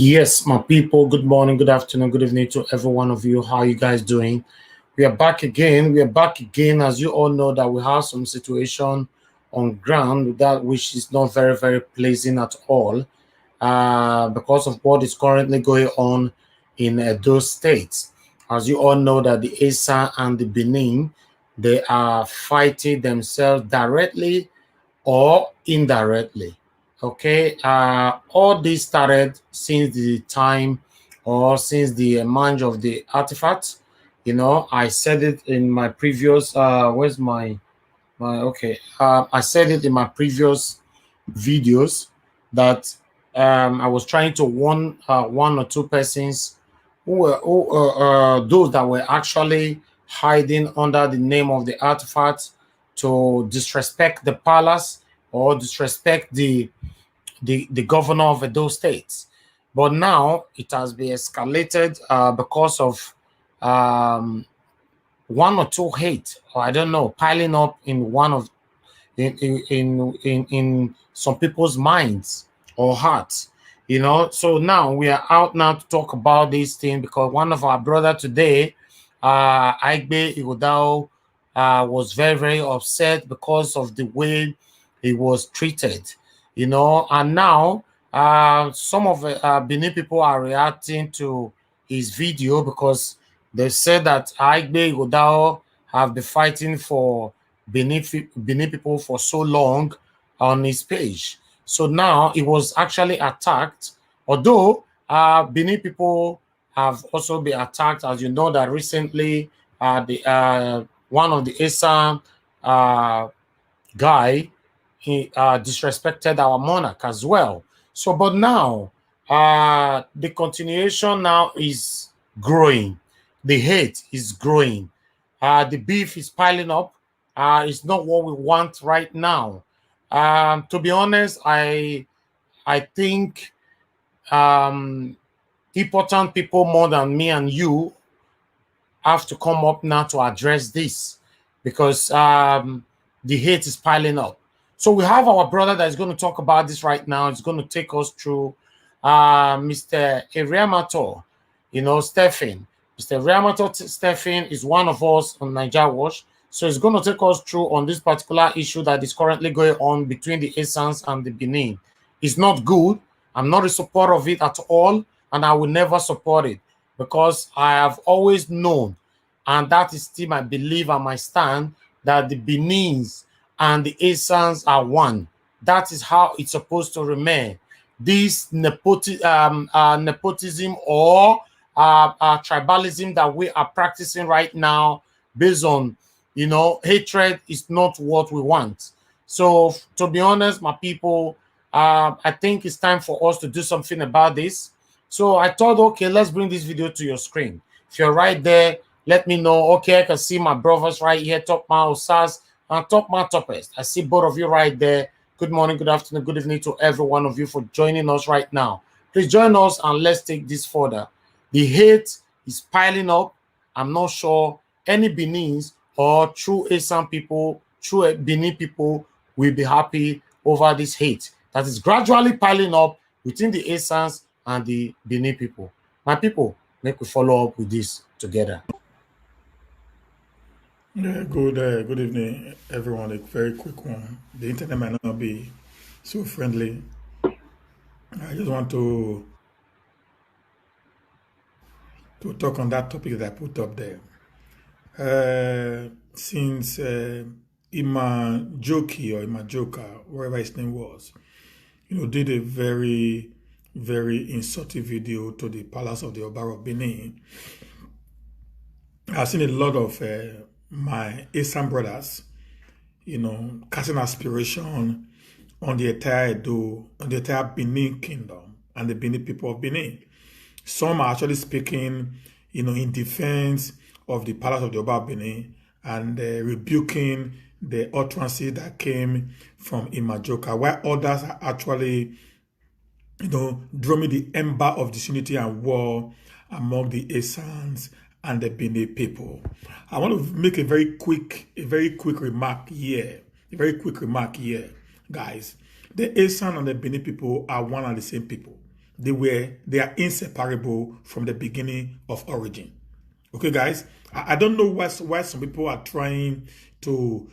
Yes, my people, good morning, good afternoon, good evening to every one of you. How are you guys doing? We are back again. We are back again. As you all know, that we have some situation on ground that which is not very, very pleasant at all because of what is currently going on in those states. As you all know, that the Esan and the Benin, they are fighting themselves directly or indirectly. Okay, all this started since the time or since the emerge of the artifact. You know, I said it in my previous. Where's my? Okay, I said it in my previous videos that I was trying to warn one or two persons who those that were actually hiding under the name of the artifact to disrespect the palace or disrespect the governor of those states. But now it has been escalated because of um, one or two hate, or I don't know, piling up in one of in some people's minds or hearts. You know, so now we are out now to talk about this thing because one of our brother today, Aigbe Igodao, was very, very upset because of the way he was treated, you know, and now some of the Benin people are reacting to his video because they said that Aigbe Igodao have been fighting for Benin people for so long on his page. So now it was actually attacked, although Benin people have also been attacked, as you know that recently the one of the Esan guy, he disrespected our monarch as well. So, but now the continuation now is growing. The hate is growing. The beef is piling up. It's not what we want right now. To be honest, I think important people more than me and you have to come up now to address this because the hate is piling up. So we have our brother that is going to talk about this right now. It's going to take us through Mr. Eriamato, you know, Stephen. Mr. Eriamato Stephen is one of us on Niger Watch. So it's going to take us through on this particular issue that is currently going on between the Esans and the Benin. It's not good. I'm not a supporter of it at all, and I will never support it because I have always known, and that is still my belief and my stand, that the Benins and the Esans are one. That is how it's supposed to remain. This nepotism or tribalism that we are practicing right now based on, you know, hatred is not what we want. So to be honest, my people, I think it's time for us to do something about this. So I thought, okay, let's bring this video to your screen. If you're right there, let me know. Okay, I can see my brothers right here, Top Man Osas and Top Man Topest. I see both of you right there. Good morning, good afternoon, good evening to every one of you for joining us right now. Please join us and let's take this further. The hate is piling up. I'm not sure any Benins or true Esan people, true Benin people will be happy over this hate that is gradually piling up within the Esans and the Benin people. My people, make we follow up with this together. Yeah, good evening, everyone. A very quick one. The internet might not be so friendly. I just want to talk on that topic that I put up there. Since Ima Joki or Ima Joka, whatever his name was, did a very, very insulting video to the palace of the Obar of Benin. I've seen a lot of my Esan brothers, casting aspiration on the entire Edo, on the entire Benin kingdom and the Benin people of Benin. Some are actually speaking, in defense of the palace of the Oba of Benin and rebuking the utterances that came from Imajoka, while others are actually, drumming the ember of disunity and war among the Esans and the Benin people. I want to make a very quick remark here. A very quick remark here, guys. The Esan and the Benin people are one and the same people. they are inseparable from the beginning of origin. Okay, guys, I don't know why some people are trying to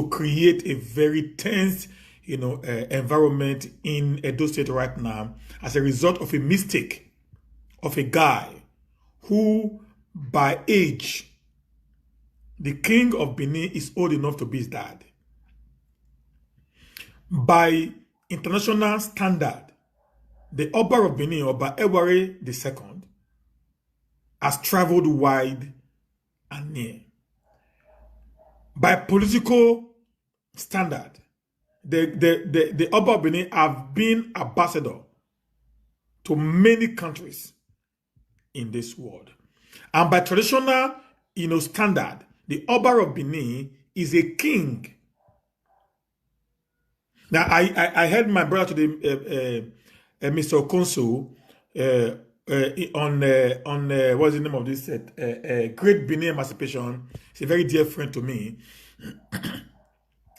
create a very tense, environment in Edo State right now as a result of a mistake of a guy who, by age, the king of Benin is old enough to be his dad. By international standard, the Oba of Benin, Oba Eware II, has traveled wide and near. By political standard, the Oba of Benin have been ambassador to many countries in this world. And by traditional, standard, the Oba of Benin is a king. Now, I heard my brother today, Mr. Okonso, on what's the name of this Great Benin Emancipation. He's a very dear friend to me.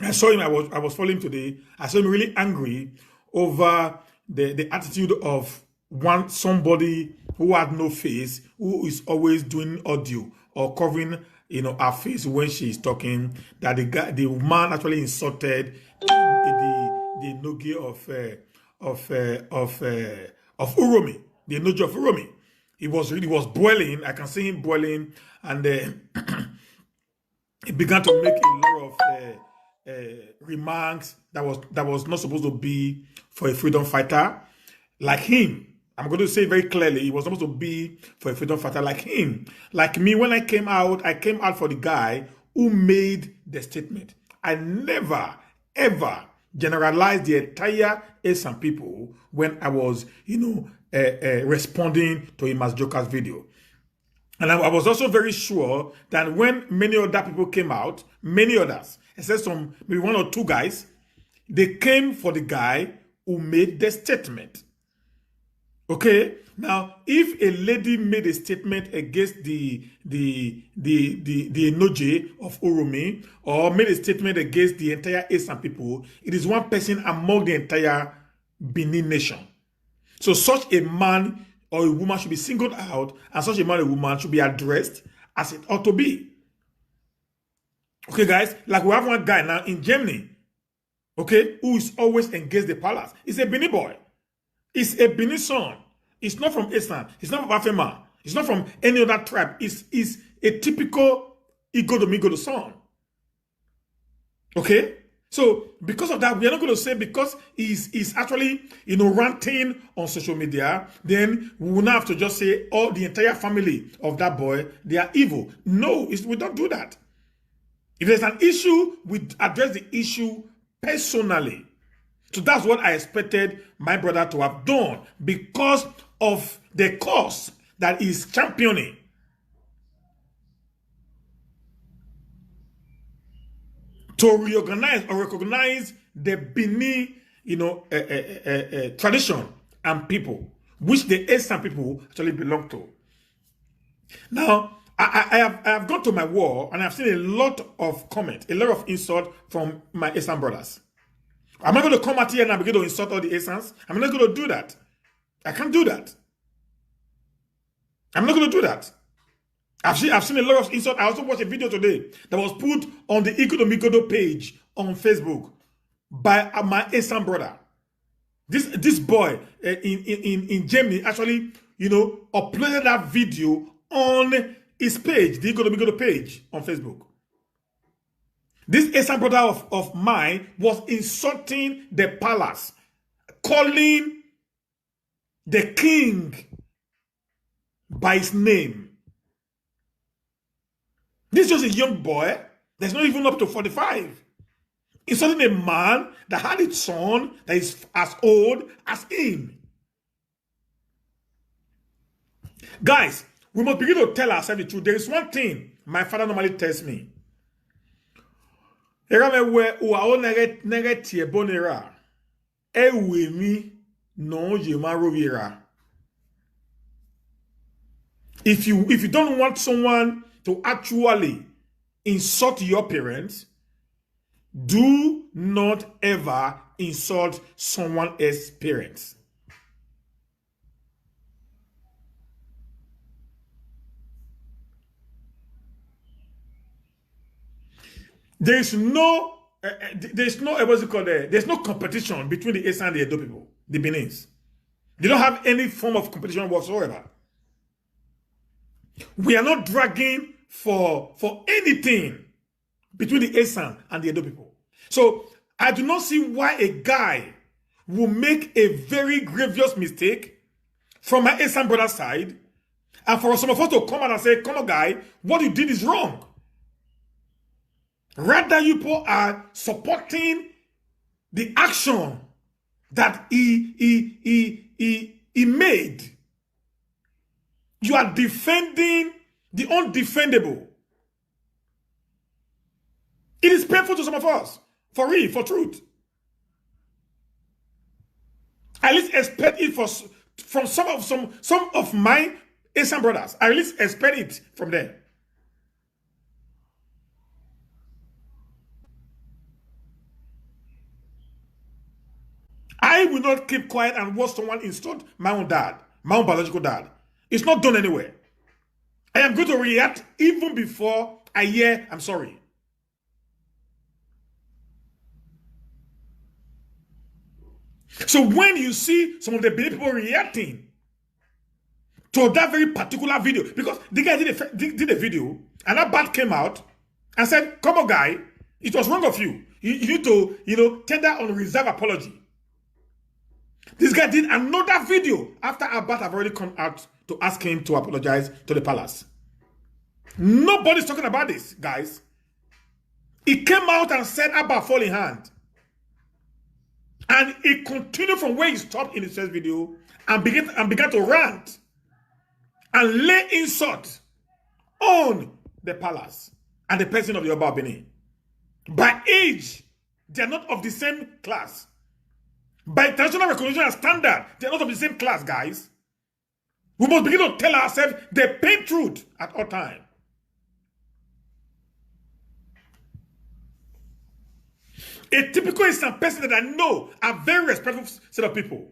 I saw him. I was following him today. I saw him really angry over the attitude of somebody who had no face, who is always doing audio or covering her face when she is talking. That the man actually insulted the Nogi of Uromi, the Nogi of Uromi. He was boiling. I can see him boiling, and he began to make a lot of remarks that was not supposed to be for a freedom fighter like him. I'm going to say very clearly, it was supposed to be for a freedom fighter like him. Like me, when I came out for the guy who made the statement. I never, ever generalized the entire Esan people when I was, responding to Imas Joker's video. And I was also very sure that when many other people came out, many others, except some, maybe one or two guys, they came for the guy who made the statement. Okay, now if a lady made a statement against the Enoje of Urumi, or made a statement against the entire Esan people, it is one person among the entire Benin nation. So such a man or a woman should be singled out, and such a man or woman should be addressed as it ought to be. Okay, guys, like we have one guy now in Germany, okay, who is always against the palace. He's a Benin boy. He's a Benin son. He's not from Esan. He's not from Afema. He's not from any other tribe. He's a typical Igodo son. Okay? So, because of that, we are not going to say because he's actually, ranting on social media, then we will not have to just say, oh, the entire family of that boy, they are evil. No, we don't do that. If there's an issue, we address the issue personally. So that's what I expected my brother to have done because of the cause that he's championing. To reorganize or recognize the Benin, tradition and people, which the Esan people actually belong to. Now, I have gone to my wall and I've seen a lot of comments, a lot of insult from my Esan brothers. I'm not going to come out here and begin to insult all the Esans. I'm not going to do that. I can't do that. I'm not going to do that. I've seen a lot of insult. I also watched a video today that was put on the Ikodo page on Facebook by my Esan brother. This boy in Germany actually, uploaded that video on his page, the Ikodo page on Facebook. This Esan brother of mine was insulting the palace, calling the king by his name. This is just a young boy that's not even up to 45. Insulting a man that had a son that is as old as him. Guys, we must begin to tell ourselves the truth. There is one thing my father normally tells me. If you don't want someone to actually insult your parents, do not ever insult someone else's parents. There's no, what's it called there? There's no competition between the Esan and the Edo people, the Benins. They don't have any form of competition whatsoever. We are not dragging for anything between the Esan and the Edo people. So I do not see why a guy will make a very grievous mistake from my Esan brother's side, and for some of us to come out and say, come on guy, what you did is wrong. Rather, you people are supporting the action that he made. You are defending the undefendable. It is painful to some of us, for real, for truth. I at least expect it from some of my Asian brothers. I at least expect it from them. I will not keep quiet and watch someone insult my own dad, my own biological dad. It's not done anywhere. I am going to react even before I hear I'm sorry. So when you see some of the people reacting to that very particular video, because the guy did a video and that bat came out and said, come on guy, it was wrong of you. You need to, tender on reserve apology. This guy did another video after Abbat have already come out to ask him to apologize to the palace. Nobody's talking about this, guys. He came out and said Abba fall in hand. And he continued from where he stopped in his first video and began to rant and lay insult on the palace and the person of the Oba of Benin. By age, they are not of the same class. By international recognition and standard, they are not of the same class, guys. We must begin to tell ourselves the plain truth at all times. A typical Eastern person that I know are very respectful set of people.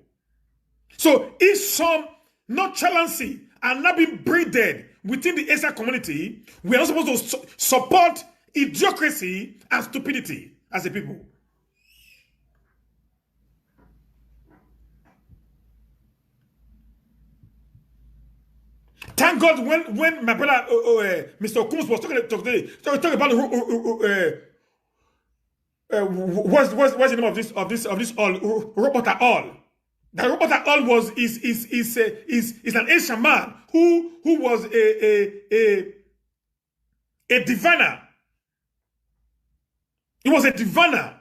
So if some nonchalancy are not being breeded within the Eastern community, we are not supposed to support idiocracy and stupidity as a people. Thank God when my brother Mr. Okumus was talking about what's the name of this all Robert All. That Robert All is an Asian man who was a diviner. He was a diviner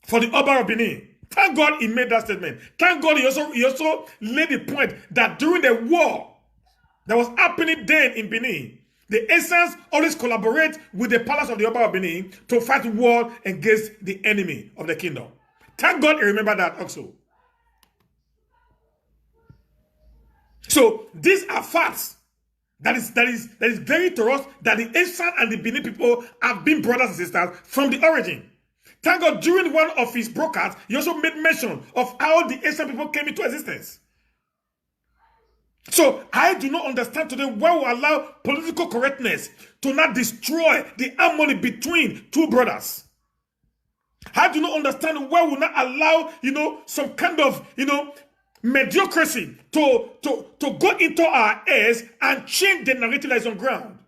for the Oba of Benin. Thank God he made that statement. Thank God he also laid the point that during the war that was happening then in Benin, the Esans always collaborate with the palace of the Oba of Benin to fight war against the enemy of the kingdom. Thank God he remembered that also. So these are facts that is very to us that the Esan and the Benin people have been brothers and sisters from the origin. Thank God during one of his broadcasts, he also made mention of how the Esan people came into existence. So I do not understand today why we allow political correctness to not destroy the harmony between two brothers. I do not understand why we not allow, some kind of, mediocrity to go into our ears and change the narrative that is on ground.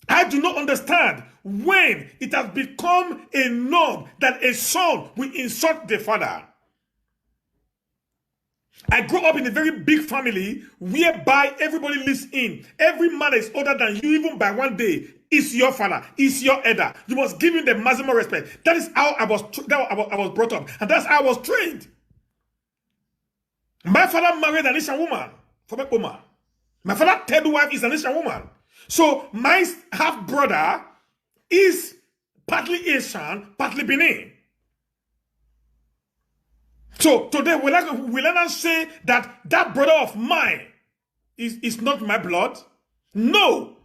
I do not understand when it has become a norm that a son will insult the father. I grew up in a very big family whereby everybody lives in. Every man that is older than you, even by one day, is your father, is your elder. You must give him the maximum respect. That is how I was brought up, and that's how I was trained. My father married an Asian woman from Ekoma. My father's third wife is an Asian woman. So my half brother is partly Asian, partly Benin. So today, will I not say that brother of mine is not my blood? No.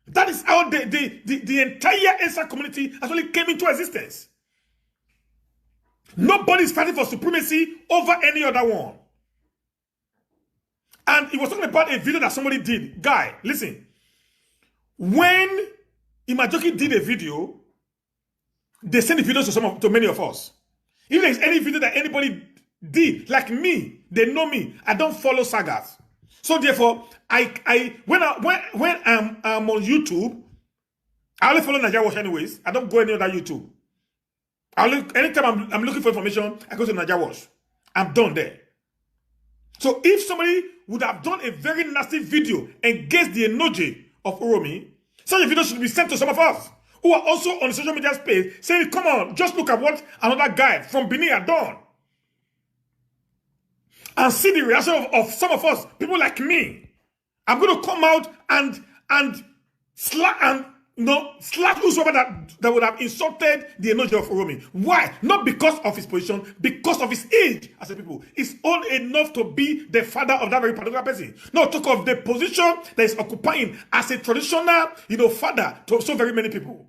That is how the entire Esan community actually came into existence. Nobody is fighting for supremacy over any other one. And he was talking about a video that somebody did. Guy, listen. When Imajoki did a video. They sent the videos to many of us. If there's any video that anybody did, like me, they know me. I don't follow sagas. So therefore, when I'm on YouTube, I only follow Naija Watch anyways. I don't go any other YouTube. Anytime I'm looking for information, I go to Naija Watch. I'm done there. So if somebody would have done a very nasty video against the emoji of Uromi, such a video should be sent to some of us who are also on the social media space saying, come on, just look at what another guy from Benin had done. And see the reaction of some of us, people like me. I'm going to come out and slash whosoever that would have insulted the energy of Uromi. Why? Not because of his position, because of his age as a people. It's all enough to be the father of that very particular person. No, talk of the position that is occupying as a traditional, father to so very many people.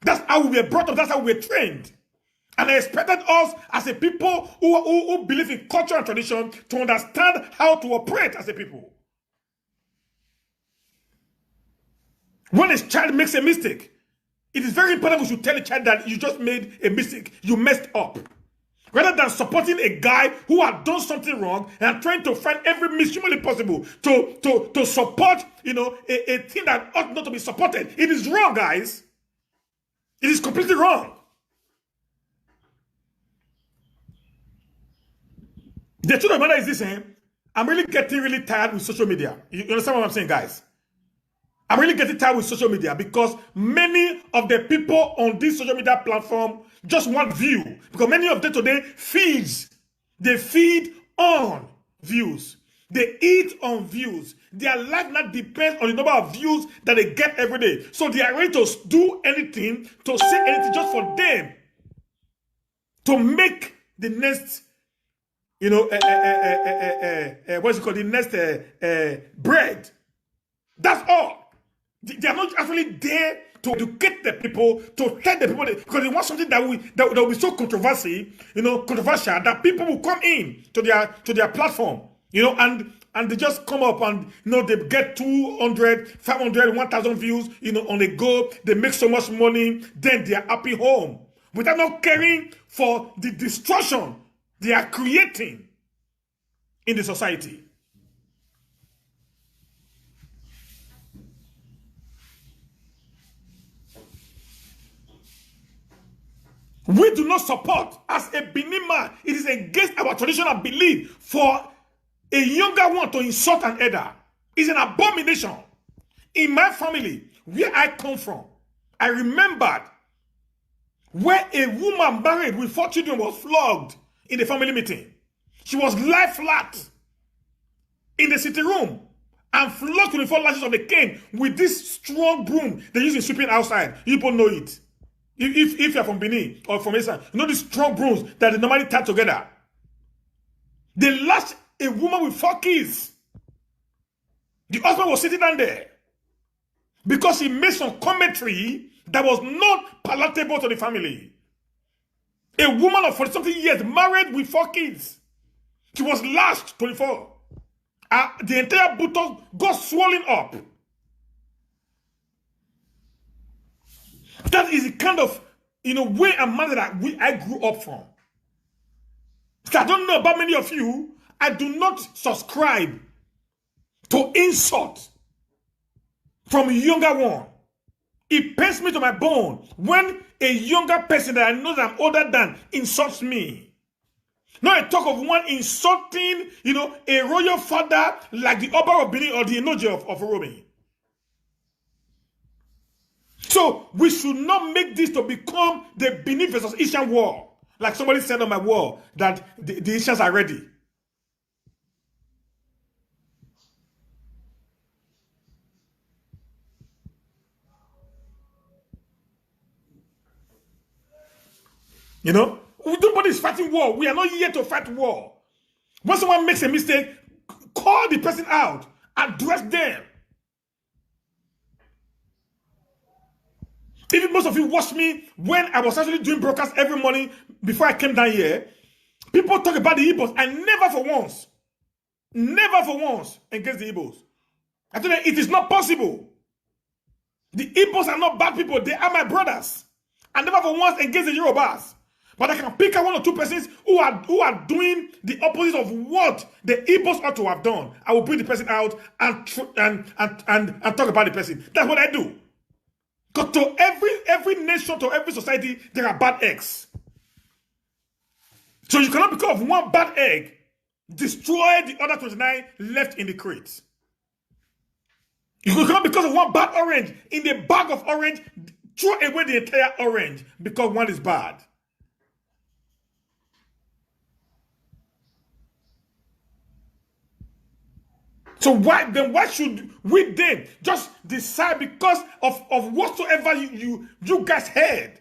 That's how we were brought up. That's how we were trained. And I expected us as a people who believe in culture and tradition to understand how to operate as a people. When a child makes a mistake, it is very important we should tell a child that you just made a mistake, you messed up. Rather than supporting a guy who had done something wrong and trying to find every means humanly possible to support, a thing that ought not to be supported. It is wrong, guys. It is completely wrong. The truth of the matter is this, I'm really getting really tired with social media. You understand what I'm saying, guys? I'm really getting tired with social media because many of the people on this social media platform just want view. Because many of them today they feed on views. They eat on views. Their life now depends on the number of views that they get every day. So they are ready to do anything, to say anything just for them. To make the next, what's it called? The next bread. That's all. They are not actually there to educate the people, to help the people, because they want something that will be so controversial that people will come in to their platform, and they just come up and they get 200, 500, 1,000 views, on a go. They make so much money, then they are happy home without not caring for the destruction they are creating in the society. We do not support, as a Benin man, it is against our traditional belief for a younger one to insult an elder. It's an abomination. In my family, where I come from, I remembered where a woman married with 4 children was flogged in the family meeting. She was lie flat in the sitting room and flogged 24 lashes of the cane with this strong broom they use in sweeping outside. You people know it. If you're from Benin or from Esan, you know these strong brooms that they normally tie together. They lashed a woman with 4 kids. The husband was sitting down there because he made some commentary that was not palatable to the family. A woman of 40-something years married with 4 kids. She was lashed 24. The entire buttock got swollen up. That is the kind of way and manner that I grew up from. So I don't know about many of you. I do not subscribe to insult from a younger one. It pains me to my bone when a younger person that I know that I'm older than insults me. Not a talk of one insulting, a royal father like the Oba of Benin or the Enoji of Uromi. So we should not make this to become the Benin versus Ishan war. Like somebody said on my wall that the Ishans are ready. Nobody is fighting war. We are not here to fight war. When someone makes a mistake, call the person out. Address them. Even most of you watched me when I was actually doing broadcasts every morning before I came down here. People talk about the Igbos. I never for once against the Igbos. I tell you, it is not possible. The Igbos are not bad people. They are my brothers. I never for once engaged the Yorubas. But I can pick out 1 or 2 persons who are doing the opposite of what the Igbos ought to have done. I will bring the person out and talk about the person. That's what I do. Because to every nation, to every society, there are bad eggs. So you cannot, because of one bad egg, destroy the other 29 left in the crate. You cannot, because of one bad orange in the bag of orange, throw away the entire orange because one is bad. So why should we then just decide because of whatsoever you guys heard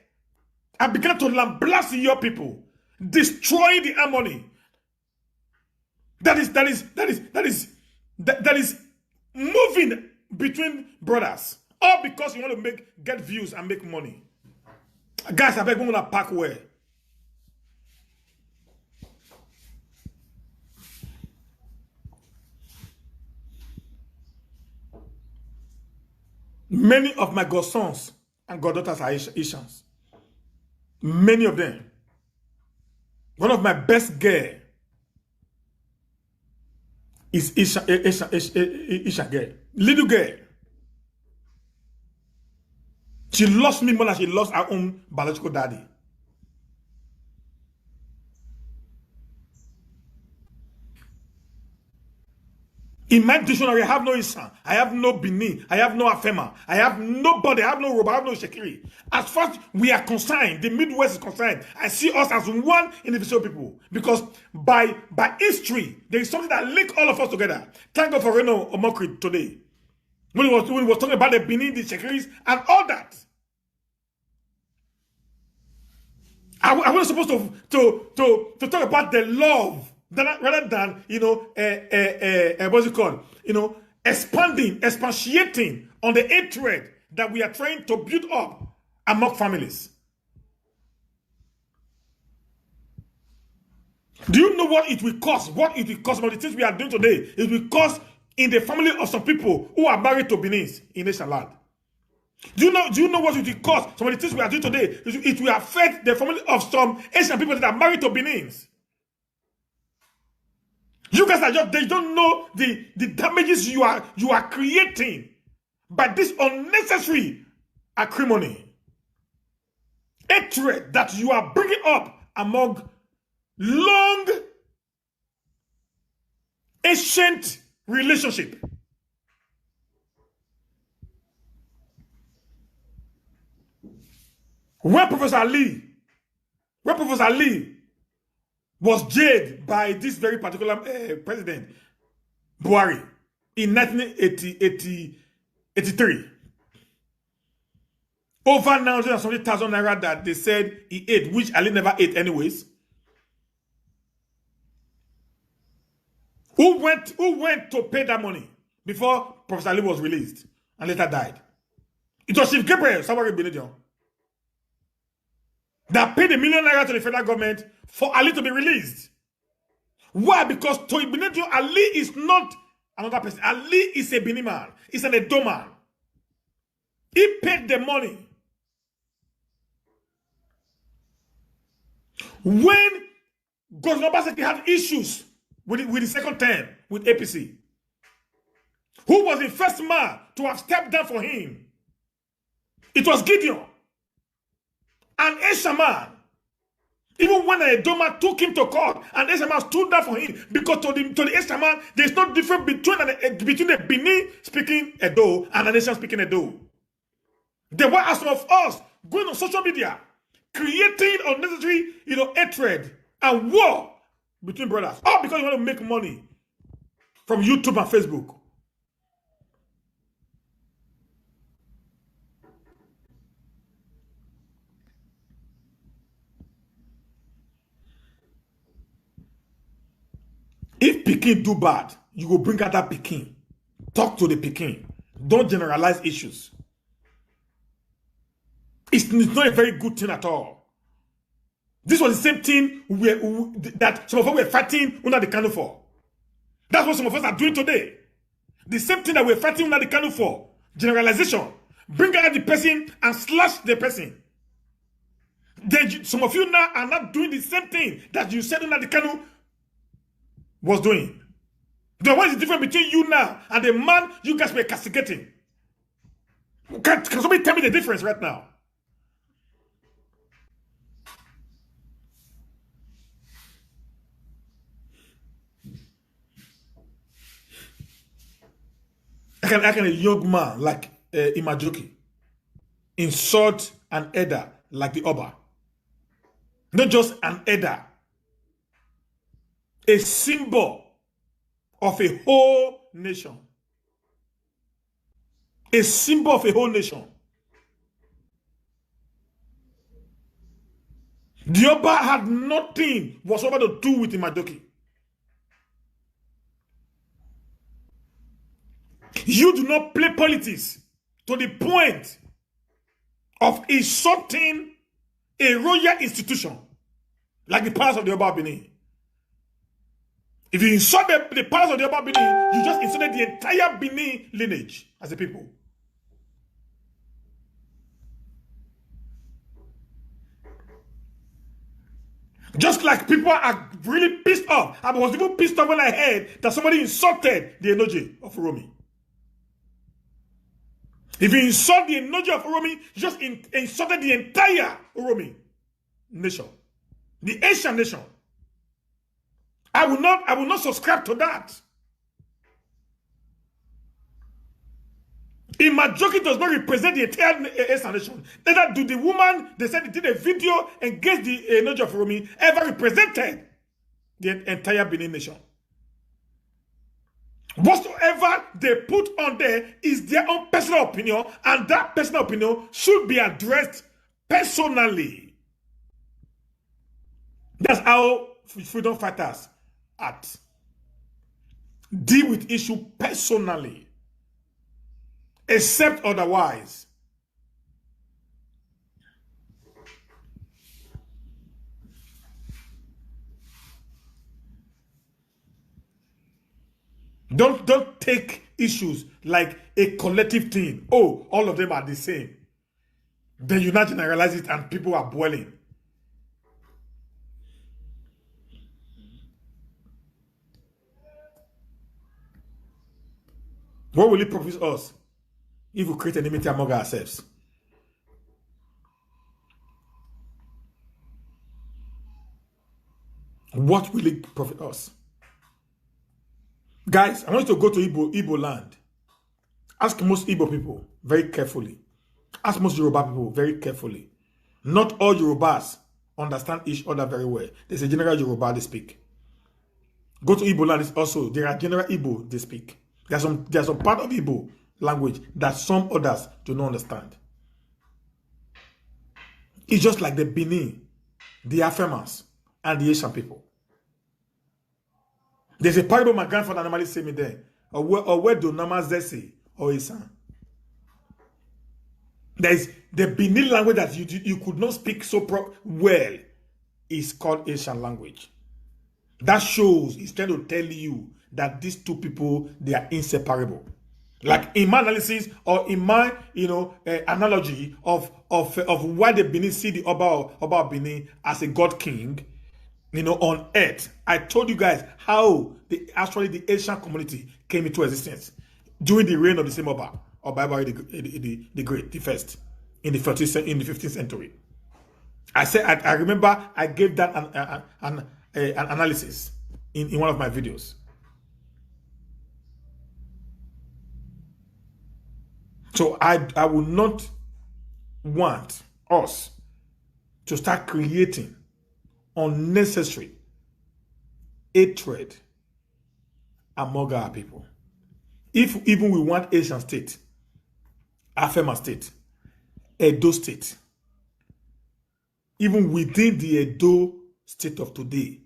and begin to lambaste your people, destroy the harmony that is moving between brothers, all because you want to get views and make money. Guys, I beg you to pack where. Many of my godsons and goddaughters are Ishans. Many of them. One of my best girl is Isha girl. Little girl. She lost me more than she lost her own biological daddy. In my dictionary, I have no Esan, I have no Benin, I have no Afema, I have nobody, I have no Roba, I have no Shekiri. As far as we are concerned, the Midwest is concerned, I see us as one individual people. Because by history, there is something that links all of us together. Thank God for Reno Omokri today. When he was talking about the Benin, the Shekiris, and all that. I was supposed to talk about the love rather than, what's it called? Expatiating on the hatred that we are trying to build up among families. Do you know what it will cost? What it will cost about the things we are doing today? It will cost in the family of some people who are married to Benins in Esan land. Do you know what it will cost? Some of the things we are doing today, it will affect the family of some Asian people that are married to Benins. You guys are they don't know the damages you are creating by this unnecessary acrimony. Hatred that you are bringing up among long, ancient relationship. When Professor Ali was jailed by this very particular president, Buhari, in 1983, over 970,000 naira that they said he ate, which Ali never ate anyways. Who went to pay that money before Professor Ali was released and later died? It was Chief Gabriel Sabari Benedion that paid $1 million to the federal government for Ali to be released. Why? Because to Benedion, Ali is not another person. Ali is a Benin man. He's an Edo man. He paid the money. When Governor Obaseki had issues with the second term with APC, who was the first man to have stepped down for him? It was Gideon. And Eshaman, even when a Doma took him to court, and Eshaman stood down for him, because to the Eshaman, there's no difference between the Benin speaking Edo and a nation speaking Edo. There were some of us going on social media, creating unnecessary, hatred and war between brothers, all because you want to make money from YouTube and Facebook. If Peking do bad, you will bring out that Peking. Talk to the Peking. Don't generalize issues. It's not a very good thing at all. This was the same thing that some of us were fighting under the candle for. That's what some of us are doing today. The same thing that we're fighting under the candle for. Generalization. bring out the person and slash the person. Then some of you now are not doing the same thing that you said Nnamdi Kanu was doing. Then what is the difference between you now and the man you guys were castigating? Can somebody tell me the difference right now? How can a young man like Imajoki insult an elder like the Oba? Not just an elder, a symbol of a whole nation. A symbol of a whole nation. The Oba had nothing whatsoever to do with Imajoki. You do not play politics to the point of insulting a royal institution like the palace of the Oba Benin. If you insult the palace of the Oba Benin, you just insulted the entire Benin lineage as a people. Just like people are really pissed off. I was even pissed off when I heard that somebody insulted the Enoje of Uromi. If you insult the Enoje of Uromi, you just insulted the entire Uromi nation. The Asian nation. I will not subscribe to that. Imajoki does not represent the entire Asian nation. Neither do the woman they said they did a video against the Enoje of Uromi ever represented the entire Benin nation. Whatsoever they put on there is their own personal opinion, and that personal opinion should be addressed personally. That's how freedom fighters act. Deal with issue personally. Except otherwise. Don't take issues like a collective thing. Oh, all of them are the same. Then you not generalize it and people are boiling. What will it profit us if we create enmity among ourselves? What will it profit us? Guys, I want you to go to Igbo land. Ask most Igbo people very carefully. Ask most Yoruba people very carefully. Not all Yorubas understand each other very well. There's a general Yoruba they speak. Go to Igbo land also. There are general Igbo they speak. There's some part of Igbo language that some others do not understand. It's just like the Benin, the Afemans, and the Asian people. There's a parable my grandfather normally say me there. Or where do Namas Zesi or Esan. There is the Benin language that you could not speak so well is called Asian language. That shows, it's trying to tell you that these two people, they are inseparable. Like in my analysis or in my analogy of why the Benin see the Oba Benin as a god king, on earth. I told you guys how the Asian community came into existence during the reign of the same Oba the Great, the first, in the 15th century. I remember I gave that an analysis in one of my videos. So I will not want us to start creating unnecessary hatred among our people. If even we want Asian state, Afema state, Edo state, even within the Edo state of today,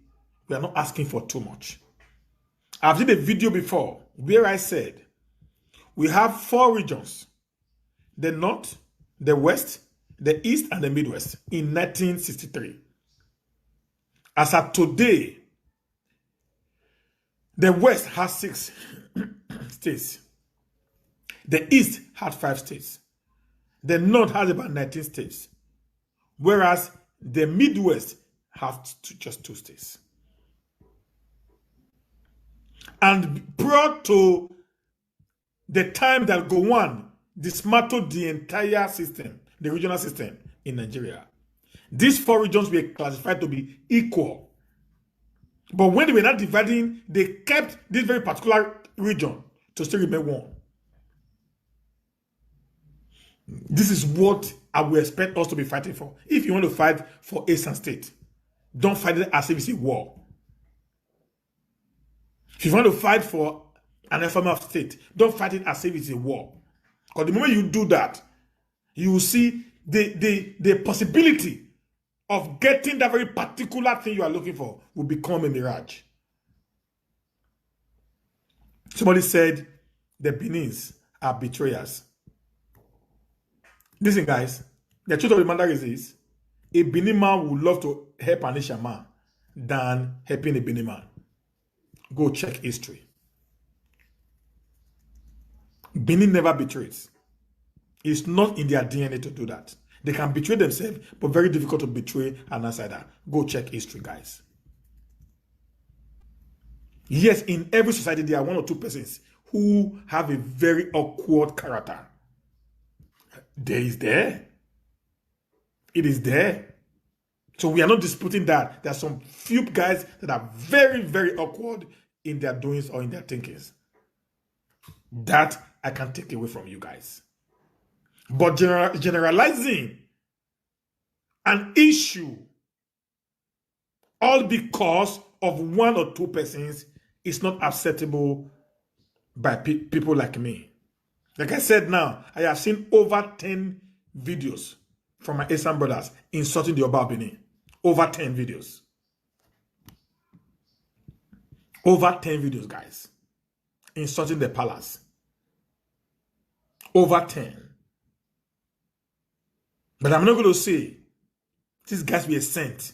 we are not asking for too much. I've did a video before where I said we have 4 regions: the North, the West, the East, and the Midwest in 1963. As of today, the West has 6 states. The East had 5 states. The North has about 19 states, whereas the Midwest have just 2 states. And prior to the time that Gowon dismantled the entire system, the regional system in Nigeria, these 4 regions were classified to be equal. But when they were not dividing, they kept this very particular region to still remain one. This is what I would expect us to be fighting for. If you want to fight for Esan State, don't fight it as if it's a war. If you want to fight for an ephemeral state, don't fight it as if it's a war. Because the moment you do that, you will see the possibility of getting that very particular thing you are looking for will become a mirage. Somebody said the Benins are betrayers. Listen, guys, the truth of the matter is this: a Benin man would love to help an Asian man than helping a Benin man. Go check history. Benin never betrays. It's not in their DNA to do that. They can betray themselves, but very difficult to betray an outsider. Go check history, guys. Yes, in every society, there are 1 or 2 persons who have a very awkward character. It is there. So we are not disputing that. There are some few guys that are very, very awkward in their doings or in their thinkings. That I can take away from you guys. But generalizing an issue all because of 1 or 2 persons is not acceptable by people like me. Like I said now, I have seen over 10 videos from my Esan brothers insulting the Oba of Benin. Over 10 videos. Over 10 videos, guys. Insulting the palace. Over 10. But I'm not going to say these guys were sent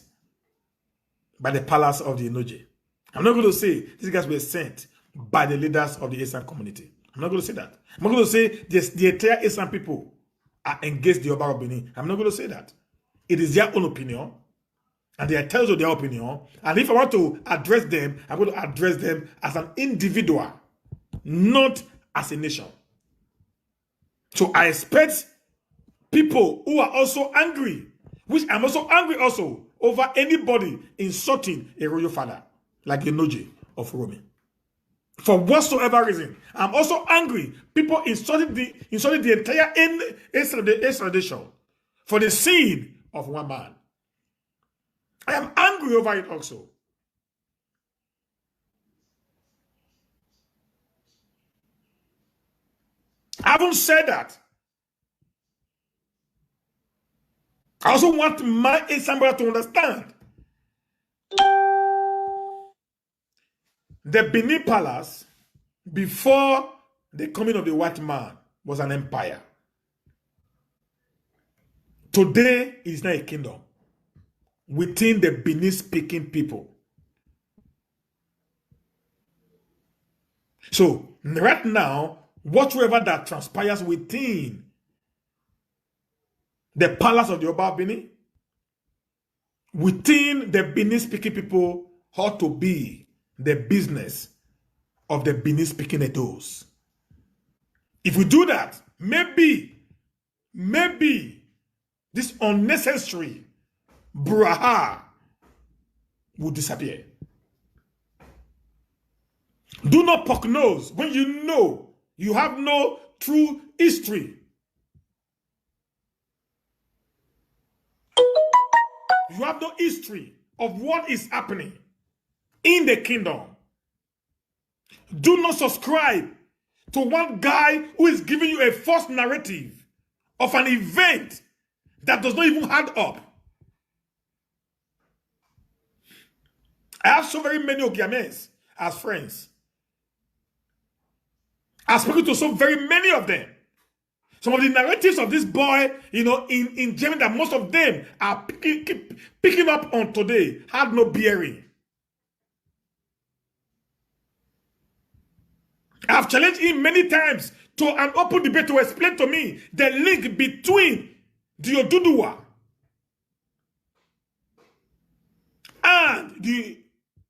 by the palace of the Enoje. I'm not going to say these guys were sent by the leaders of the Esan community. I'm not going to say that. I'm not going to say the entire Esan people are against the Oba of Benin. I'm not going to say that. It is their own opinion, and they are entitled to their opinion. And if I want to address them, I'm going to address them as an individual, not as a nation. So I expect people who are also angry, which I'm also angry also, over anybody insulting a royal father, like the Enoje of Rome. For whatsoever reason, I'm also angry. People insulted the entire extradition for the sin of 1 man. I am angry over it also. I haven't said that. I also want my Esan brother to understand. The Benin Palace, before the coming of the white man, was an empire. Today, it is now a kingdom within the Benin-speaking people. So, right now, whatever that transpires within the palace of the Oba of Benin, within the Benin-speaking people, ought to be the business of the Benin-speaking Edos. If we do that, maybe this unnecessary brouhaha will disappear. Do not poke nose when you know you have no true history. You have no history of what is happening in the kingdom. Do not subscribe to one guy who is giving you a false narrative of an event that does not even add up. I have so very many Ogiames as friends. I've spoken to so very many of them. Some of the narratives of this boy, in Germany, that most of them are picking up on today, had no bearing. I've challenged him many times to an open debate to explain to me the link between the Oduduwa and the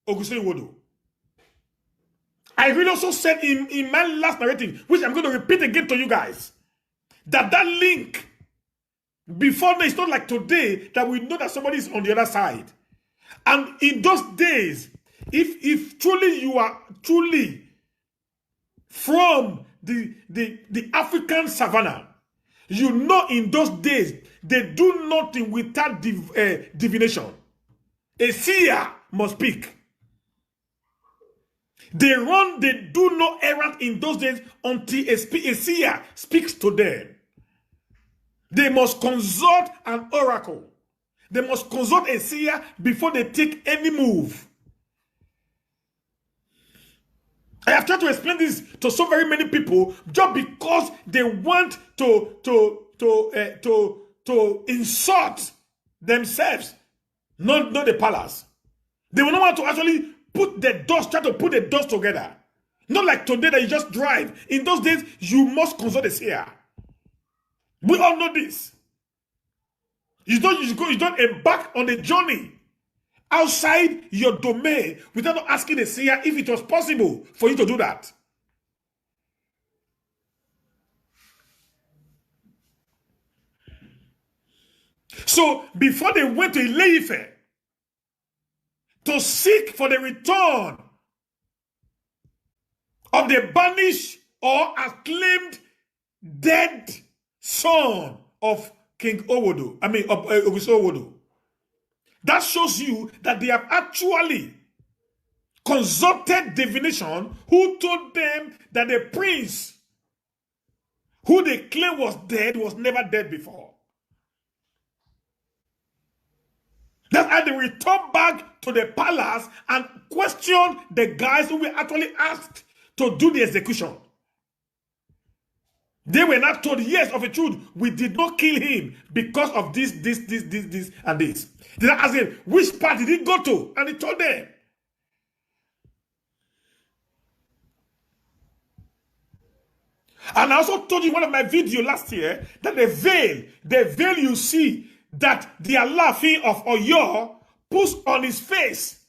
Ogunseyi Wodo. I really also said in my last narrative, which I'm going to repeat again to you guys, that link before now, it's not like today that we know that somebody is on the other side. And in those days, if truly you are truly from the African savannah, you know in those days, they do nothing without divination. A seer must speak. They do no errand in those days until a seer speaks to them. They must consult an oracle. They must consult a seer before they take any move. I have tried to explain this to so very many people just because they want to insult themselves, not the palace. They will not want to actually try to put the doors together. Not like today that you just drive. In those days, you must consult a seer. We all know this. You don't embark on a journey outside your domain without asking the seer if it was possible for you to do that. So before they went to Ile-Ife to seek for the return of the banished or acclaimed dead son of King Owodo, of Ogunseyi Owodo, that shows you that they have actually consulted divination, who told them that the prince who they claim was dead was never dead before. That's how they returned back to the palace and questioned the guys who were actually asked to do the execution. They were not told, yes, of a truth, we did not kill him because of this, and this. They asked him, which part did he go to? And he told them. And I also told you in one of my videos last year that the veil you see that the Alaafin of Oyo puts on his face,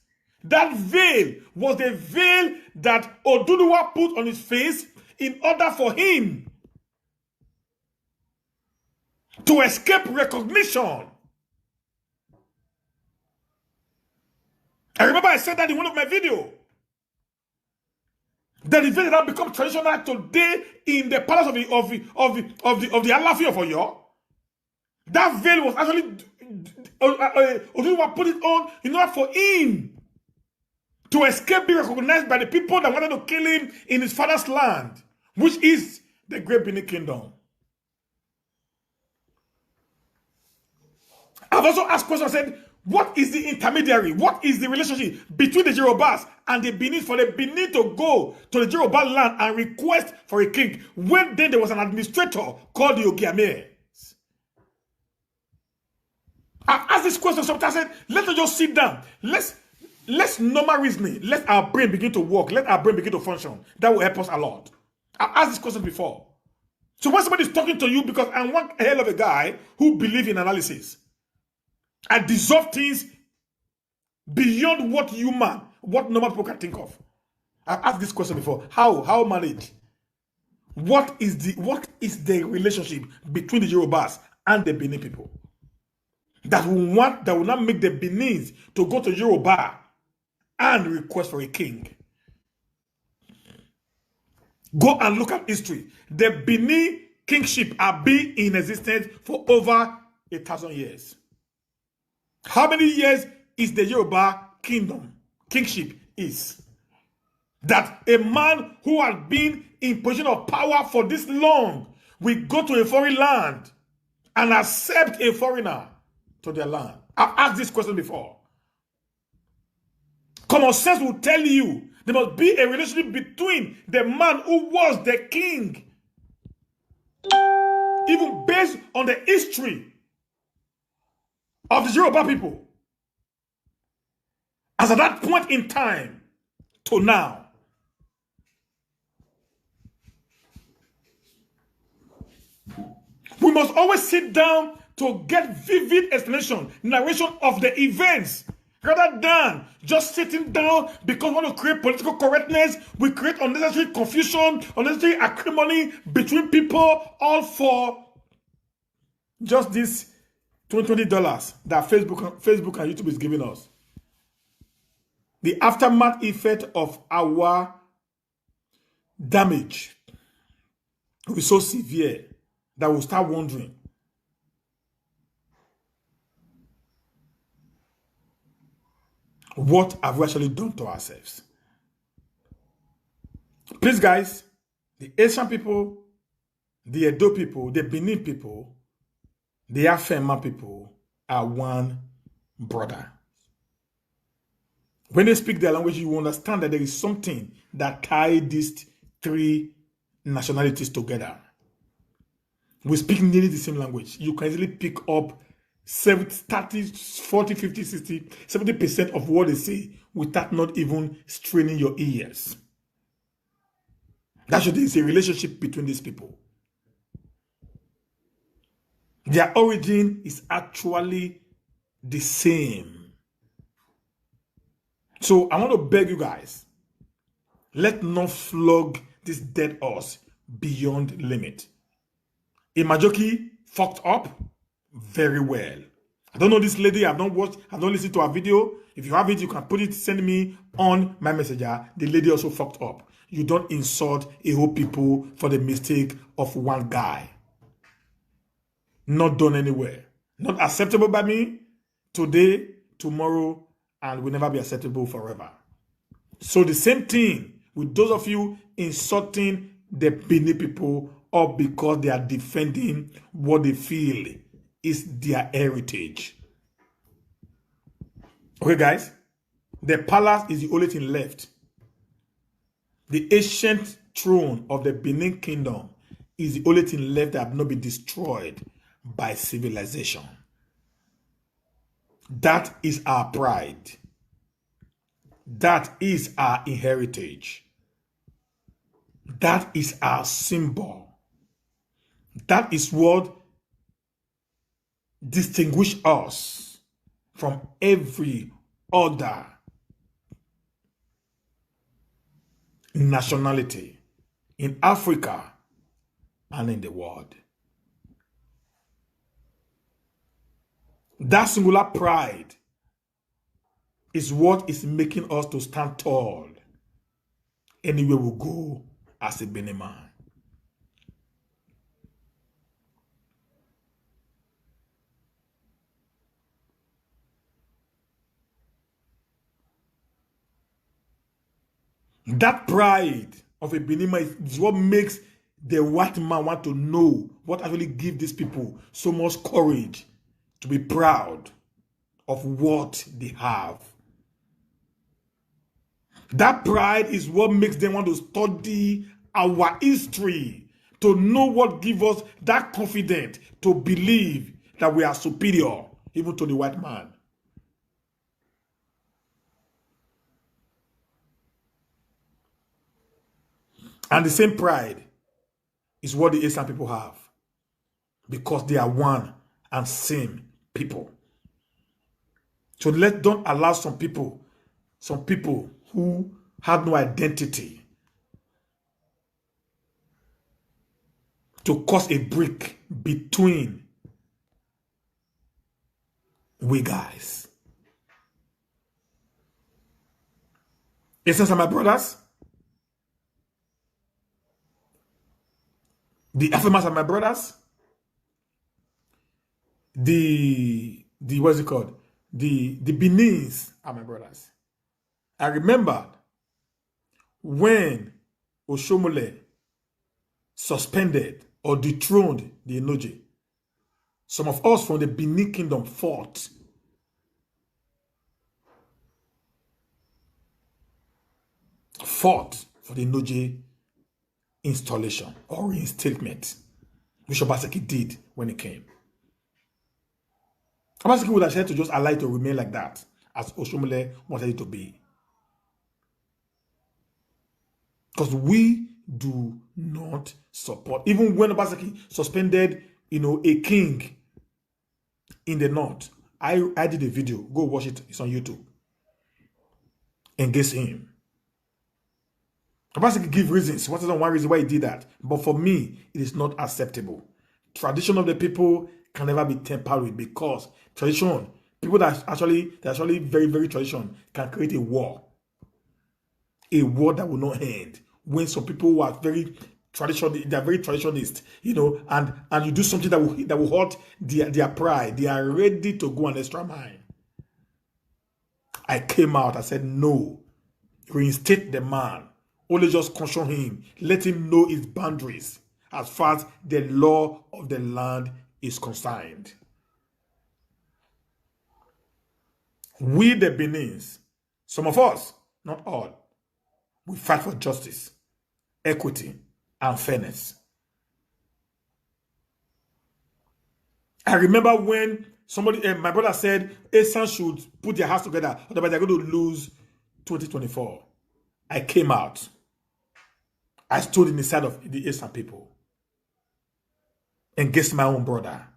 that veil was the veil that Oduduwa put on his face in order for him to escape recognition. I remember I said that in one of my videos. That the veil that has become traditional today in the palace of the Alaafin of Oyo. That veil was actually Oduduwa put it on in order for him to escape being recognized by the people that wanted to kill him in his father's land, which is the Great Benin Kingdom. I've also asked questions. I said, what is the intermediary? What is the relationship between the Yorubas and the Benin for the Benin to go to the Yoruba land and request for a king when then there was an administrator called the Ogiame? I've asked this question sometimes. I said, let's just sit down. Let's normal reasoning. Let our brain begin to work. Let our brain begin to function. That will help us a lot. I've asked this question before. So when somebody is talking to you, because I'm one hell of a guy who believes in analysis, I dissolve things beyond what normal people can think of. I've asked this question before. How marriage? What is the relationship between the Yorubas and the Benin people? That will not make the Benins to go to Yoruba and request for a king. Go and look at history. The Benin kingship have been in existence for over 1,000 years. How many years is the Yoruba kingship is? That a man who has been in position of power for this long will go to a foreign land and accept a foreigner to their land. I've asked this question before. Common sense will tell you there must be a relationship between the man who was the king, even based on the history of the Yoruba people, as at that point in time to now. must always sit down to get vivid explanation, narration of the events, rather than just sitting down because we want to create political correctness. We create unnecessary confusion, unnecessary acrimony between people, all for just this $20 that Facebook and YouTube is giving us. The aftermath effect of our damage will be so severe that we'll start wondering, what have we actually done to ourselves? Please, guys, the Esan people, the Edo people, the Benin people, the Afema people are one brother. When they speak their language, you understand that there is something that ties these three nationalities together. We speak nearly the same language. You can easily pick up 30, 40, 50, 60, 70% of what they say without not even straining your ears. That's what there is a relationship between these people. Their origin is actually the same. So I want to beg you guys, let not flog this dead horse beyond limit. Imajoki fucked up very well. I don't know this lady. I've not watched, I've not listened to her video. If you have it, you can put it, send me on my messenger. The lady also fucked up. You don't insult a whole people for the mistake of one guy. Not done anywhere. Not acceptable by me today, tomorrow, and will never be acceptable forever. So the same thing with those of you insulting the Benin people, or because they are defending what they feel is their heritage. Okay, guys? The palace is the only thing left. The ancient throne of the Benin kingdom is the only thing left that have not been destroyed by civilization. That is our pride. That is our heritage. That is our symbol. That is what distinguishes us from every other nationality in Africa and in the world. That singular pride is what is making us to stand tall anywhere we go as a Benin man. That pride of a Benin man is what makes the white man want to know what actually gives these people so much courage to be proud of what they have. That pride is what makes them want to study our history, to know what gives us that confidence to believe that we are superior even to the white man. And the same pride is what the Esan people have, because they are one and same people. So don't allow some people who have no identity to cause a break between we guys. Esans are my brothers. The Afimas are my brothers. The what's it called? The Benins are my brothers. I remember when Oshomole suspended or dethroned the Enoje, some of us from the Benin kingdom fought. For the Enoje installation or reinstatement, which Obaseki did when he came. Obaseki would have said to just allow it to remain like that, as Oshomole wanted it to be. Because we do not support, even when Obaseki suspended a king in the north. I did a video. Go watch it. It's on YouTube. Against him. I basically give reasons. What is the one reason why he did that? But for me, it is not acceptable. Tradition of the people can never be tampered with, because tradition, people that actually very, very tradition, can create a war. A war that will not end. When some people who are very traditional, they are very traditionalist, and you do something that will hurt their pride, they are ready to go an extra mile. I came out, I said, no, reinstate the man. Only just caution him. Let him know his boundaries as far as the law of the land is concerned. We, the Benins, some of us, not all, we fight for justice, equity, and fairness. I remember when my brother said, Esan should put their house together, otherwise they're going to lose 2024. I came out. I stood in the side of the Esan people against my own brother.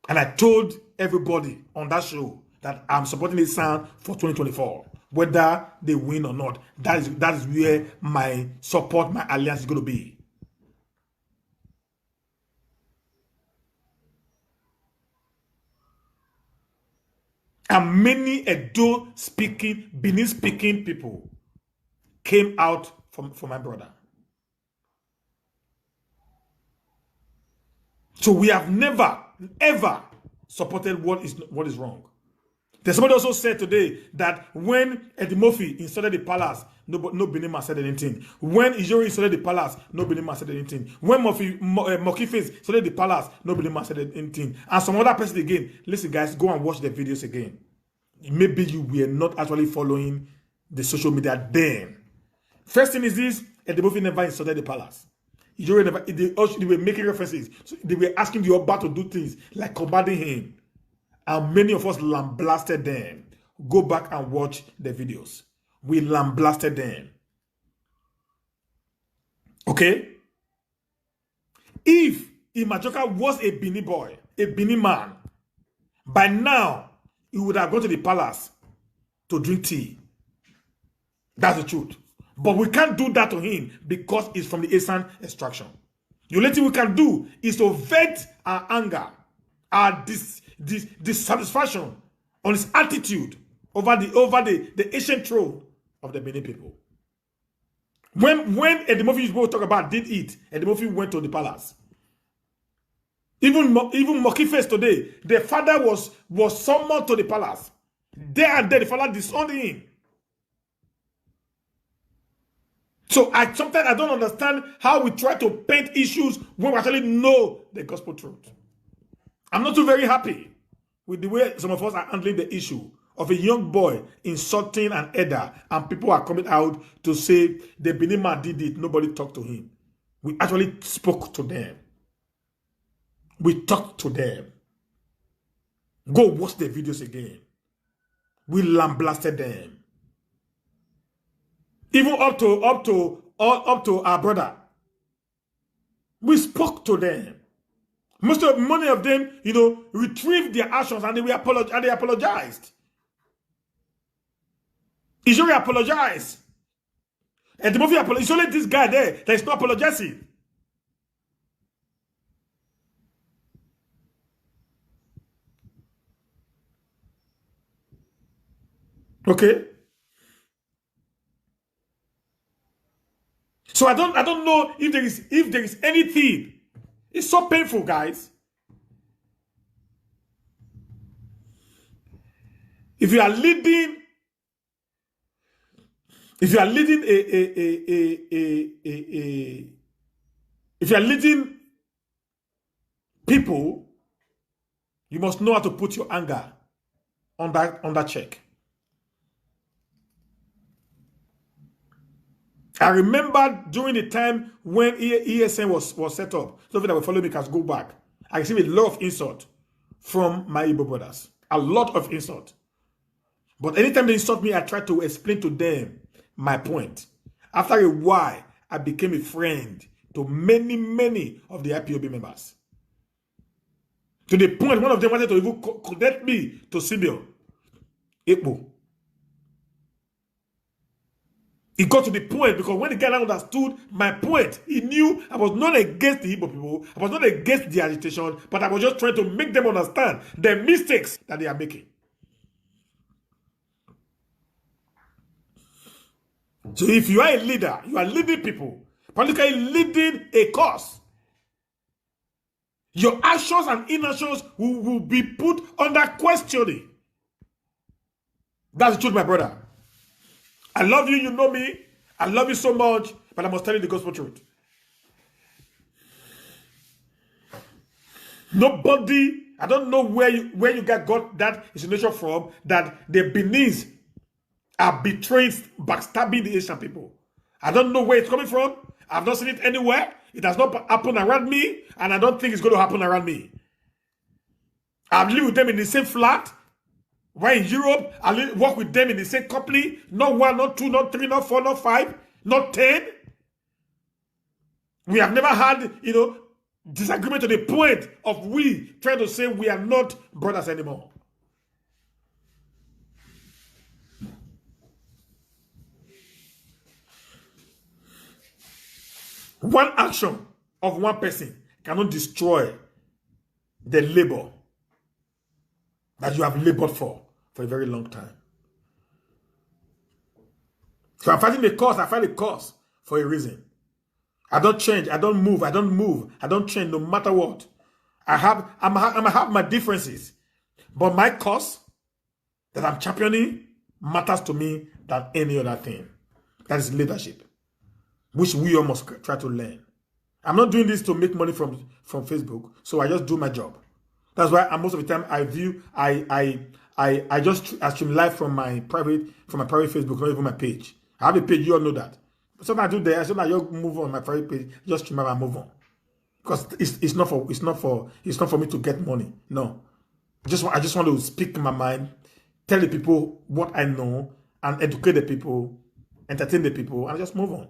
And I told everybody on that show that I'm supporting Esan for 2024. Whether they win or not, that is where my support, my alliance is going to be. And many Edo speaking, Benin speaking people came out for my brother. So we have never, ever supported what is wrong. There's somebody also said today that when Edimofi insulted the palace, no Benin man said anything. When Ijori insulted the palace, no Benin man said anything. When Mokiface insulted the palace, no Benin man said anything. And some other person again. Listen, guys, go and watch the videos again. Maybe you were not actually following the social media then. First thing is this: Edimofi never insulted the palace. Ijori never. They were making references. So they were asking the Oba to do things like commanding him. And many of us lambasted them. Go back and watch the videos. We lambasted them. Okay? If Imajoka was a Bini boy, a Bini man, by now, he would have gone to the palace to drink tea. That's the truth. But we can't do that to him because it's from the Esan extraction. The only thing we can do is to vent our anger, our dissatisfaction on his attitude over the ancient throne of the Benin people. When Edimofi people talk about did it, Edimofi went to the palace. Even Mokiface today, the father was summoned to the palace. There and there, the father disowned him. So sometimes I don't understand how we try to paint issues when we actually know the gospel truth. I'm not too very happy with the way some of us are handling the issue of a young boy insulting an elder, and people are coming out to say the Benin man did it, nobody talked to him. We actually spoke to them. We talked to them. Go watch the videos again. We lambasted them. Even up to our brother. We spoke to them. Many of them, retrieved their actions and they apologized. Ijori apologized. And the movie apologized. It's only this guy there that is not apologizing. Okay? So I don't know if there is anything. It's so painful, guys. If you are leading people, you must know how to put your anger under check. I remember during the time when ESN was set up, those that will follow me can go back. I received a lot of insult from my Igbo brothers. A lot of insult. But anytime they insult me, I try to explain to them my point. After a while, I became a friend to many of the IPOB members. To the point, one of them wanted to even connect me to Simeon Ekpo. It got to the point because when the guy understood my point, he knew I was not against the Igbo people, I was not against the agitation, but I was just trying to make them understand the mistakes that they are making. So if you are a leader, you are leading people, particularly leading a cause, your actions and inactions will be put under questioning. That's the truth, my brother. I love you, you know me. I love you so much, but I must tell you the gospel truth. Nobody, I don't know where you guys got that insinuation from, that the Benins are betraying, backstabbing the Asian people. I don't know where it's coming from. I've not seen it anywhere. It has not happened around me, and I don't think it's going to happen around me. I've lived with them in the same flat. We're in Europe. I work with them in the same company. Not 1, not 2, not 3, not 4, not 5, not 10. We have never had, disagreement to the point of we trying to say we are not brothers anymore. One action of one person cannot destroy the labor that you have labored for a very long time. So I'm fighting the cause. I fight the cause for a reason. I don't change. I don't move. I don't change no matter what. I have my differences, but my cause that I'm championing matters to me than any other thing. That is leadership, which we all must try to learn. I'm not doing this to make money from Facebook, so I just do my job. That's why most of the time I stream live from my private Facebook, not even my page. I have a page, you all know that. Sometimes I do there, sometimes I just move on my private page, just stream and move on. Because it's not for me to get money. No. I just want to speak my mind, tell the people what I know, and educate the people, entertain the people, and just move on.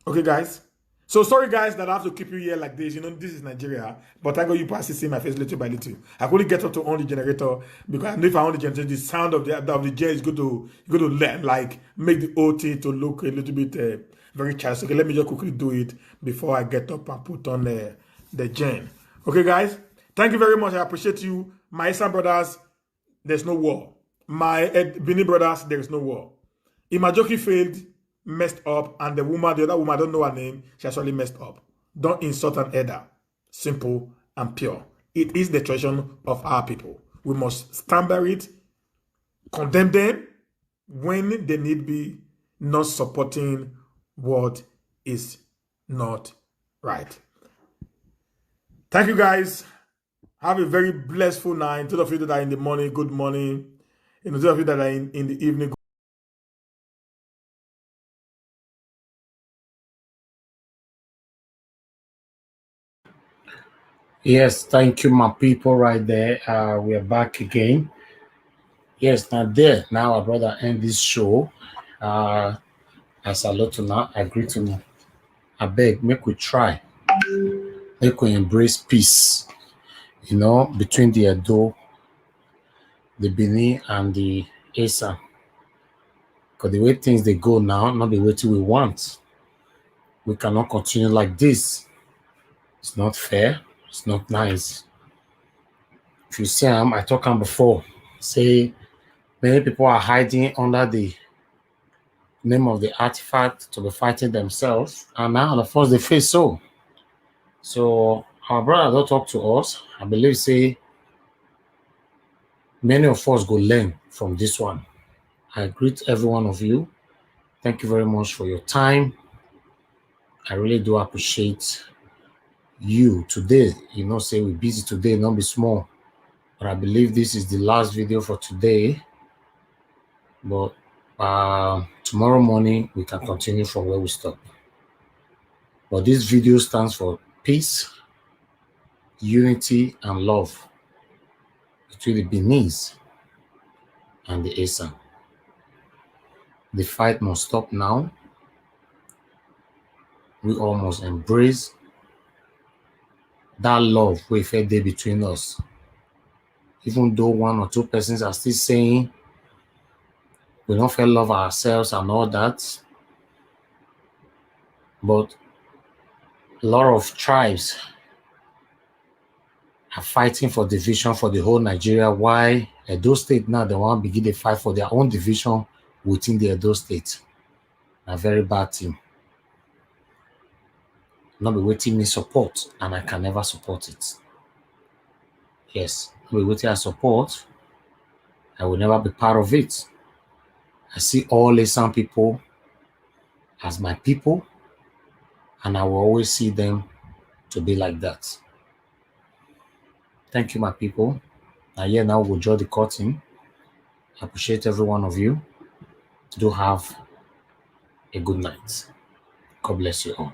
Okay, guys? So sorry, guys, that I have to keep you here like this. This is Nigeria, but I got you past see my face little by little. I couldn't get up to on the generator because I know if I on the generator, the sound of the jet is going to like make the whole thing to look a little bit very childish. Okay, let me just quickly do it before I get up and put on the gen. Okay, guys, thank you very much. I appreciate you, my Esan brothers. There's no war. My Benin brothers, there is no war. Imajoki failed, messed up, and the other woman, I don't know her name, she actually messed up. Don't insult an elder. Simple and pure. It is the tradition of our people. We must stand by it, condemn them when they need be, not supporting what is not right. Thank you, guys. Have a very blissful night. Those of you that are in the morning, good morning. Those of you that are in the evening, Yes, thank you, my people, right there. We are back again. Yes, now our brother end this show. I salute to now, I agree to now. I beg, make we try. Make we embrace peace, between the Edo, the Benin, and the Esan. Because the way things they go now, not the way we want. We cannot continue like this. It's not fair. It's not nice. If you see him, I talked him before. Say many people are hiding under the name of the artifact to be fighting themselves, and now of course they face so. So our brother don't talk to us. I believe say many of us go learn from this one. I greet every one of you. Thank you very much for your time. I really do appreciate you today. Say we're busy today, not be small. But I believe this is the last video for today. But tomorrow morning, we can continue from where we stopped. But this video stands for peace, unity, and love between the Benins and the Esan. The fight must stop now. We all must embrace that love we felt there between us. Even though one or two persons are still saying we don't feel love ourselves and all that, but a lot of tribes are fighting for division for the whole Nigeria. Why Edo State now they want to begin the fight for their own division within the Edo State? A very bad thing. Not be waiting me support, and I can never support it. Yes, not be waiting I support, I will never be part of it. I see all Esan people as my people, and I will always see them to be like that. Thank you, my people. And here now we'll draw the curtain. I appreciate every one of you. Do have a good night. God bless you all.